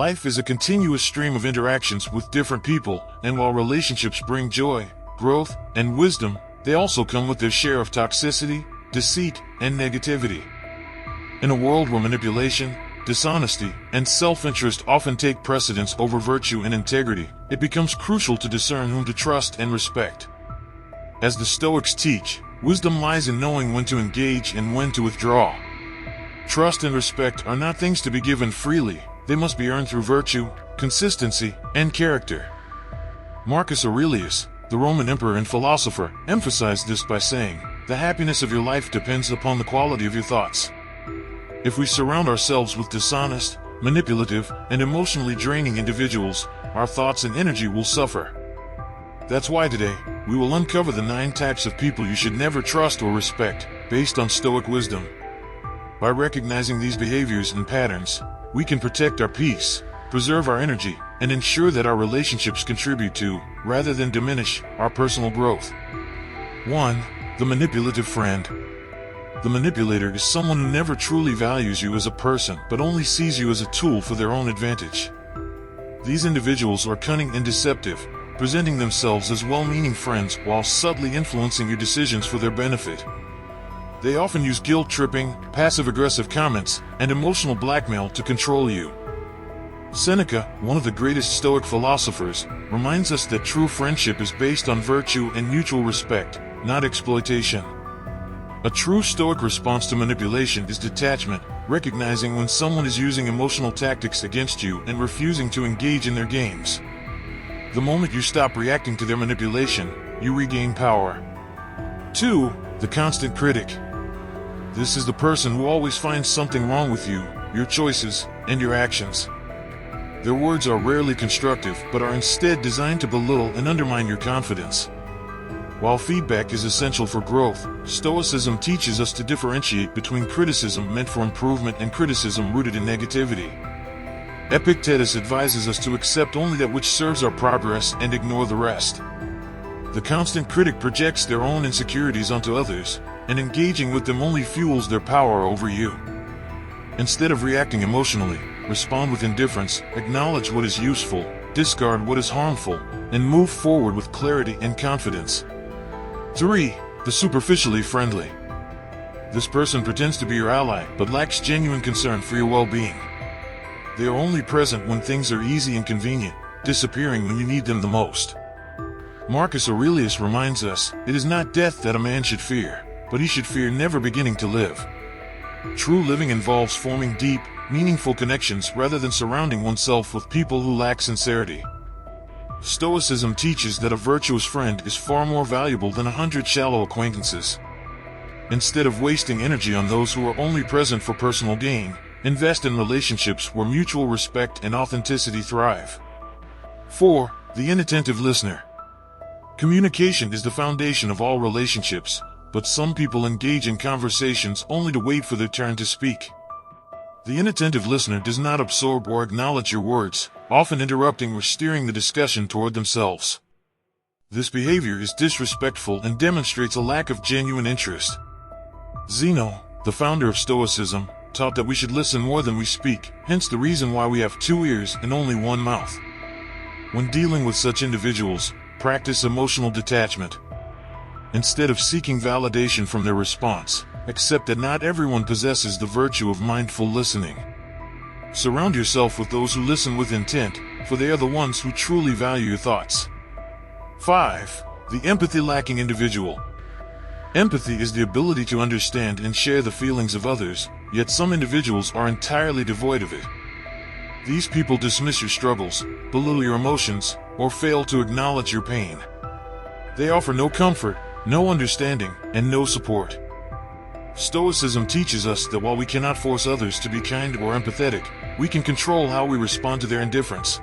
Life is a continuous stream of interactions with different people, and while relationships bring joy, growth, and wisdom, they also come with their share of toxicity, deceit, and negativity. In a world where manipulation, dishonesty, and self-interest often take precedence over virtue and integrity, it becomes crucial to discern whom to trust and respect. As the Stoics teach, wisdom lies in knowing when to engage and when to withdraw. Trust and respect are not things to be given freely, they must be earned through virtue, consistency, and character. Marcus Aurelius, the Roman emperor and philosopher, emphasized this by saying, "The happiness of your life depends upon the quality of your thoughts." If we surround ourselves with dishonest, manipulative, and emotionally draining individuals, our thoughts and energy will suffer. That's why today, we will uncover the 9 types of people you should never trust or respect, based on Stoic wisdom. By recognizing these behaviors and patterns, we can protect our peace, preserve our energy, and ensure that our relationships contribute to, rather than diminish, our personal growth. 1. The manipulative friend. The manipulator is someone who never truly values you as a person, but only sees you as a tool for their own advantage. These individuals are cunning and deceptive, presenting themselves as well-meaning friends while subtly influencing your decisions for their benefit. They often use guilt-tripping, passive-aggressive comments, and emotional blackmail to control you. Seneca, one of the greatest Stoic philosophers, reminds us that true friendship is based on virtue and mutual respect, not exploitation. A true Stoic response to manipulation is detachment, recognizing when someone is using emotional tactics against you and refusing to engage in their games. The moment you stop reacting to their manipulation, you regain power. 2. The constant critic. This is the person who always finds something wrong with you, your choices, and your actions. Their words are rarely constructive, but are instead designed to belittle and undermine your confidence. While feedback is essential for growth, Stoicism teaches us to differentiate between criticism meant for improvement and criticism rooted in negativity. Epictetus advises us to accept only that which serves our progress and ignore the rest. The constant critic projects their own insecurities onto others, and engaging with them only fuels their power over you. Instead of reacting emotionally, respond with indifference, acknowledge what is useful, discard what is harmful, and move forward with clarity and confidence. 3. The superficially friendly. This person pretends to be your ally, but lacks genuine concern for your well-being. They are only present when things are easy and convenient, disappearing when you need them the most. Marcus Aurelius reminds us, it is not death that a man should fear, but he should fear never beginning to live. True living involves forming deep, meaningful connections rather than surrounding oneself with people who lack sincerity. Stoicism teaches that a virtuous friend is far more valuable than 100 shallow acquaintances. Instead of wasting energy on those who are only present for personal gain, invest in relationships where mutual respect and authenticity thrive. 4. The inattentive listener. Communication is the foundation of all relationships, but some people engage in conversations only to wait for their turn to speak. The inattentive listener does not absorb or acknowledge your words, often interrupting or steering the discussion toward themselves. This behavior is disrespectful and demonstrates a lack of genuine interest. Zeno, the founder of Stoicism, taught that we should listen more than we speak, hence the reason why we have 2 ears and only 1 mouth. When dealing with such individuals, practice emotional detachment. Instead of seeking validation from their response, accept that not everyone possesses the virtue of mindful listening. Surround yourself with those who listen with intent, for they are the ones who truly value your thoughts. 5. The empathy-lacking individual. Empathy is the ability to understand and share the feelings of others, yet some individuals are entirely devoid of it. These people dismiss your struggles, belittle your emotions, or fail to acknowledge your pain. They offer no comfort, no understanding, and no support. Stoicism teaches us that while we cannot force others to be kind or empathetic, we can control how we respond to their indifference.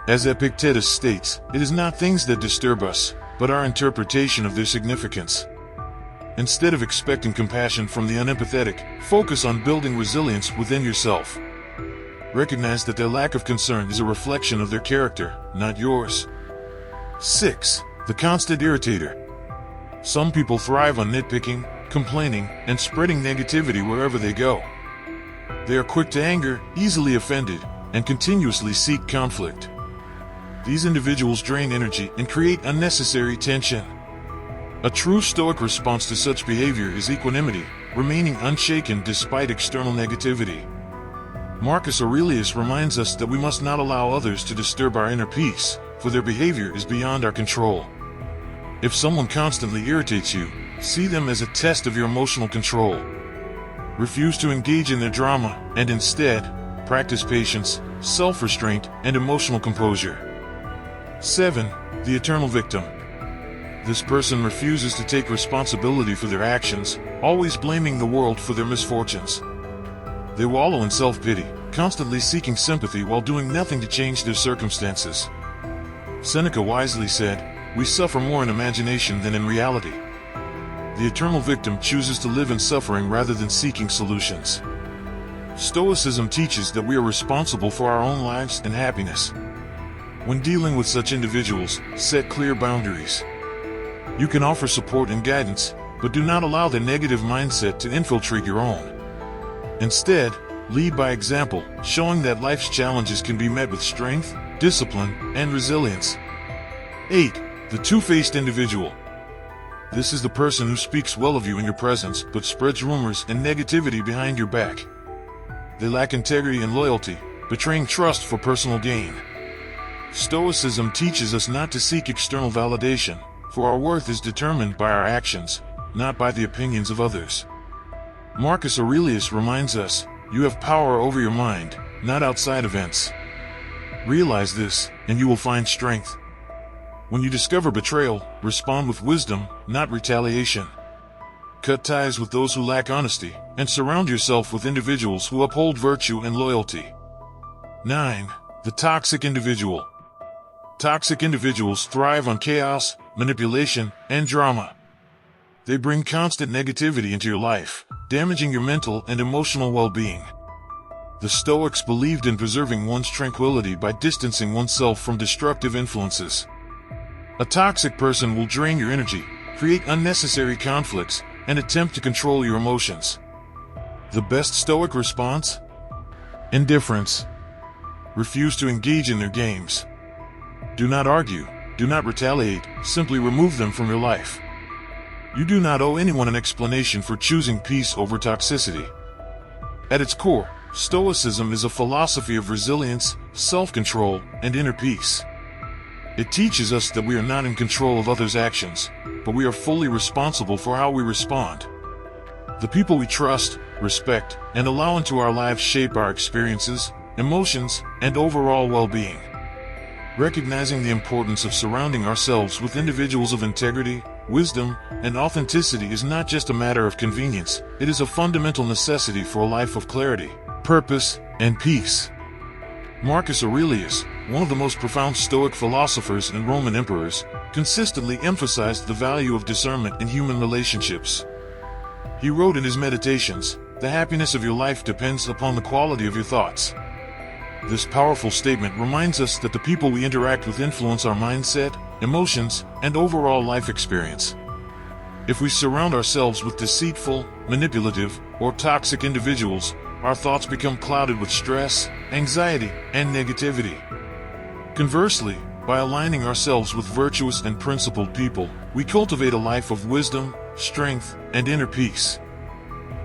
As Epictetus states, it is not things that disturb us, but our interpretation of their significance. Instead of expecting compassion from the unempathetic, focus on building resilience within yourself. Recognize that their lack of concern is a reflection of their character, not yours. 6. The constant irritator. Some people thrive on nitpicking, complaining, and spreading negativity wherever they go. They are quick to anger, easily offended, and continuously seek conflict. These individuals drain energy and create unnecessary tension. A true Stoic response to such behavior is equanimity, remaining unshaken despite external negativity. Marcus Aurelius reminds us that we must not allow others to disturb our inner peace, for their behavior is beyond our control. If someone constantly irritates you, see them as a test of your emotional control. Refuse to engage in their drama, and instead, practice patience, self-restraint, and emotional composure. 7. The eternal victim. This person refuses to take responsibility for their actions, always blaming the world for their misfortunes. They wallow in self-pity, constantly seeking sympathy while doing nothing to change their circumstances. Seneca wisely said, "We suffer more in imagination than in reality." The eternal victim chooses to live in suffering rather than seeking solutions. Stoicism teaches that we are responsible for our own lives and happiness. When dealing with such individuals, set clear boundaries. You can offer support and guidance, but do not allow the negative mindset to infiltrate your own. Instead, lead by example, showing that life's challenges can be met with strength, discipline, and resilience. 8. The two-faced individual. This is the person who speaks well of you in your presence, but spreads rumors and negativity behind your back. They lack integrity and loyalty, betraying trust for personal gain. Stoicism teaches us not to seek external validation, for our worth is determined by our actions, not by the opinions of others. Marcus Aurelius reminds us, you have power over your mind, not outside events. Realize this, and you will find strength. When you discover betrayal, respond with wisdom, not retaliation. Cut ties with those who lack honesty, and surround yourself with individuals who uphold virtue and loyalty. 9. The toxic individual. Toxic individuals thrive on chaos, manipulation, and drama. They bring constant negativity into your life, damaging your mental and emotional well-being. The Stoics believed in preserving one's tranquility by distancing oneself from destructive influences. A toxic person will drain your energy, create unnecessary conflicts, and attempt to control your emotions. The best Stoic response? Indifference. Refuse to engage in their games. Do not argue, do not retaliate, simply remove them from your life. You do not owe anyone an explanation for choosing peace over toxicity. At its core, Stoicism is a philosophy of resilience, self-control, and inner peace. It teaches us that we are not in control of others' actions, but we are fully responsible for how we respond. The people we trust, respect, and allow into our lives shape our experiences, emotions, and overall well-being. Recognizing the importance of surrounding ourselves with individuals of integrity, wisdom, and authenticity is not just a matter of convenience, it is a fundamental necessity for a life of clarity, purpose, and peace. Marcus Aurelius, one of the most profound Stoic philosophers and Roman emperors, consistently emphasized the value of discernment in human relationships. He wrote in his Meditations, "The happiness of your life depends upon the quality of your thoughts." This powerful statement reminds us that the people we interact with influence our mindset, emotions, and overall life experience. If we surround ourselves with deceitful, manipulative, or toxic individuals, our thoughts become clouded with stress, anxiety, and negativity. Conversely, by aligning ourselves with virtuous and principled people, we cultivate a life of wisdom, strength, and inner peace.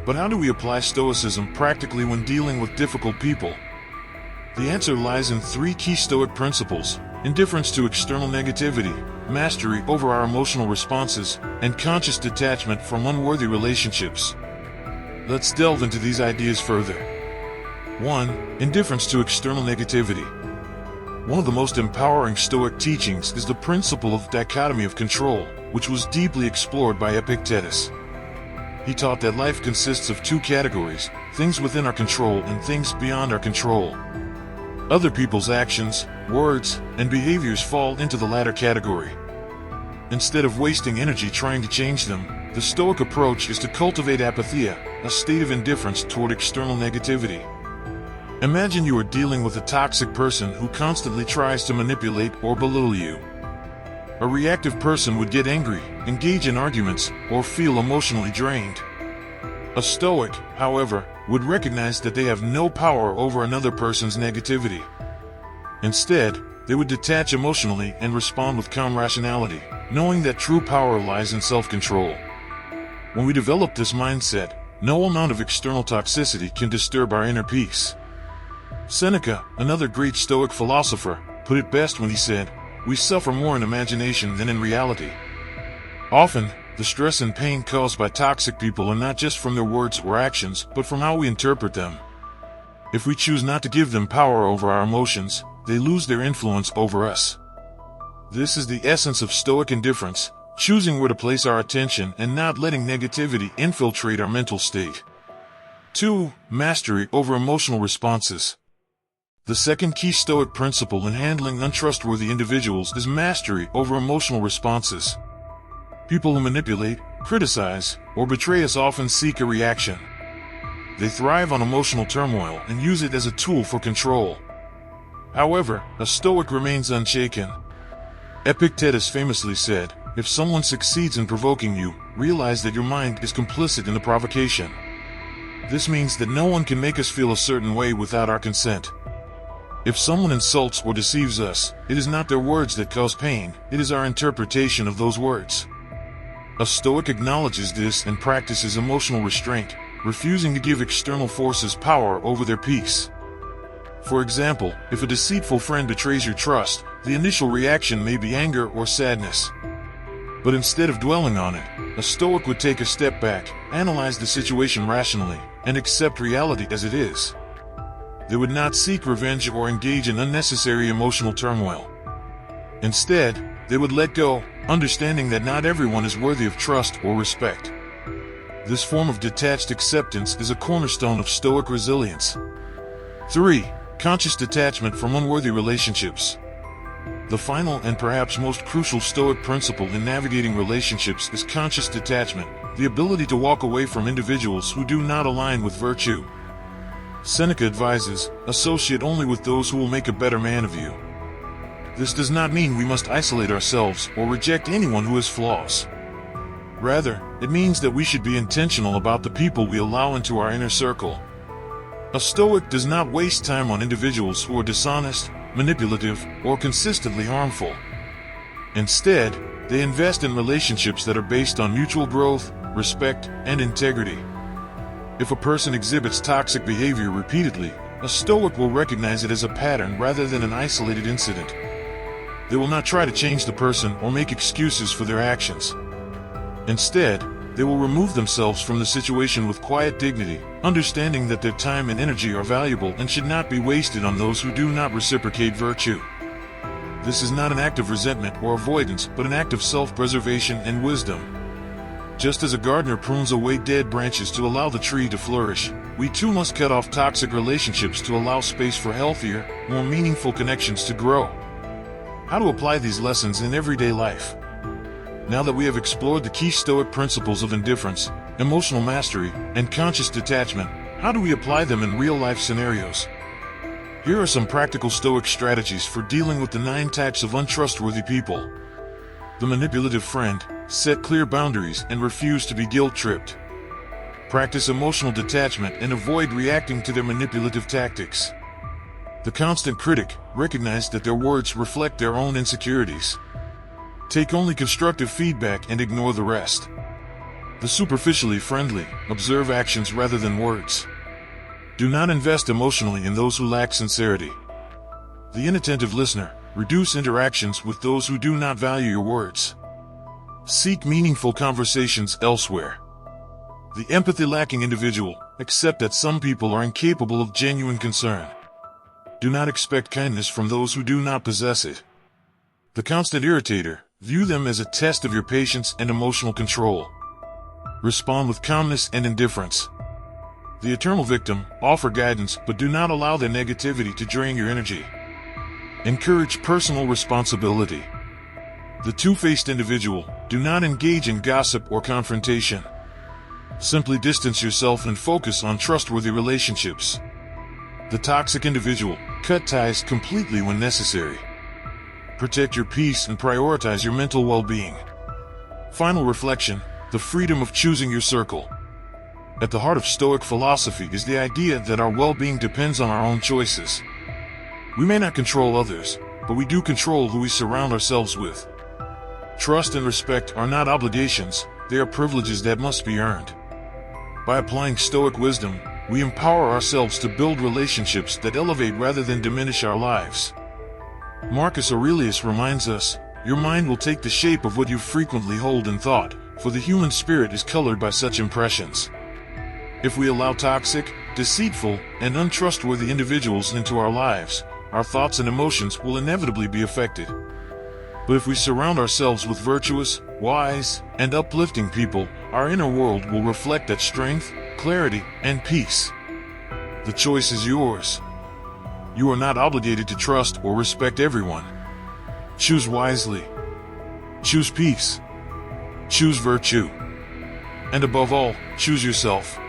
But how do we apply Stoicism practically when dealing with difficult people? The answer lies in 3 key Stoic principles: indifference to external negativity, mastery over our emotional responses, and conscious detachment from unworthy relationships. Let's delve into these ideas further. 1. Indifference to external negativity. One of the most empowering Stoic teachings is the principle of dichotomy of control, which was deeply explored by Epictetus. He taught that life consists of 2 categories, things within our control and things beyond our control. Other people's actions, words, and behaviors fall into the latter category. Instead of wasting energy trying to change them, the Stoic approach is to cultivate apatheia, a state of indifference toward external negativity. Imagine you are dealing with a toxic person who constantly tries to manipulate or belittle you. A reactive person would get angry, engage in arguments, or feel emotionally drained. A Stoic, however, would recognize that they have no power over another person's negativity. Instead, they would detach emotionally and respond with calm rationality, knowing that true power lies in self-control. When we develop this mindset, no amount of external toxicity can disturb our inner peace. Seneca, another great Stoic philosopher, put it best when he said, "We suffer more in imagination than in reality." Often, the stress and pain caused by toxic people are not just from their words or actions, but from how we interpret them. If we choose not to give them power over our emotions, they lose their influence over us. This is the essence of Stoic indifference, choosing where to place our attention and not letting negativity infiltrate our mental state. 2. Mastery over emotional responses. The second key Stoic principle in handling untrustworthy individuals is mastery over emotional responses. People who manipulate, criticize, or betray us often seek a reaction. They thrive on emotional turmoil and use it as a tool for control. However, a Stoic remains unshaken. Epictetus famously said, "If someone succeeds in provoking you, realize that your mind is complicit in the provocation." This means that no one can make us feel a certain way without our consent. If someone insults or deceives us, it is not their words that cause pain, it is our interpretation of those words. A Stoic acknowledges this and practices emotional restraint, refusing to give external forces power over their peace. For example, if a deceitful friend betrays your trust, the initial reaction may be anger or sadness. But instead of dwelling on it, a Stoic would take a step back, analyze the situation rationally, and accept reality as it is. They would not seek revenge or engage in unnecessary emotional turmoil. Instead, they would let go, understanding that not everyone is worthy of trust or respect. This form of detached acceptance is a cornerstone of Stoic resilience. 3. Conscious detachment from unworthy relationships. The final and perhaps most crucial Stoic principle in navigating relationships is conscious detachment, the ability to walk away from individuals who do not align with virtue. Seneca advises, "Associate only with those who will make a better man of you." This does not mean we must isolate ourselves or reject anyone who has flaws. Rather, it means that we should be intentional about the people we allow into our inner circle. A Stoic does not waste time on individuals who are dishonest, manipulative, or consistently harmful. Instead, they invest in relationships that are based on mutual growth, respect, and integrity. If a person exhibits toxic behavior repeatedly, a Stoic will recognize it as a pattern rather than an isolated incident. They will not try to change the person or make excuses for their actions. Instead, they will remove themselves from the situation with quiet dignity, understanding that their time and energy are valuable and should not be wasted on those who do not reciprocate virtue. This is not an act of resentment or avoidance, but an act of self-preservation and wisdom. Just as a gardener prunes away dead branches to allow the tree to flourish, we too must cut off toxic relationships to allow space for healthier, more meaningful connections to grow. How to apply these lessons in everyday life? Now that we have explored the key Stoic principles of indifference, emotional mastery, and conscious detachment, how do we apply them in real-life scenarios? Here are some practical Stoic strategies for dealing with the 9 types of untrustworthy people. The manipulative friend: set clear boundaries and refuse to be guilt-tripped. Practice emotional detachment and avoid reacting to their manipulative tactics. The constant critic: recognize that their words reflect their own insecurities. Take only constructive feedback and ignore the rest. The superficially friendly: observe actions rather than words. Do not invest emotionally in those who lack sincerity. The inattentive listener: reduce interactions with those who do not value your words. Seek meaningful conversations elsewhere. The empathy-lacking individual: accept that some people are incapable of genuine concern. Do not expect kindness from those who do not possess it. The constant irritator: view them as a test of your patience and emotional control. Respond with calmness and indifference. The eternal victim: offer guidance, but do not allow their negativity to drain your energy. Encourage personal responsibility. The two-faced individual: do not engage in gossip or confrontation. Simply distance yourself and focus on trustworthy relationships. The toxic individual: cut ties completely when necessary. Protect your peace and prioritize your mental well-being. Final reflection: the freedom of choosing your circle. At the heart of Stoic philosophy is the idea that our well-being depends on our own choices. We may not control others, but we do control who we surround ourselves with. Trust and respect are not obligations, they are privileges that must be earned. By applying Stoic wisdom, we empower ourselves to build relationships that elevate rather than diminish our lives. Marcus Aurelius reminds us, "Your mind will take the shape of what you frequently hold in thought, for the human spirit is colored by such impressions." If we allow toxic, deceitful, and untrustworthy individuals into our lives, our thoughts and emotions will inevitably be affected. But if we surround ourselves with virtuous, wise, and uplifting people, our inner world will reflect that strength, clarity, and peace. The choice is yours. You are not obligated to trust or respect everyone. Choose wisely. Choose peace. Choose virtue. And above all, choose yourself.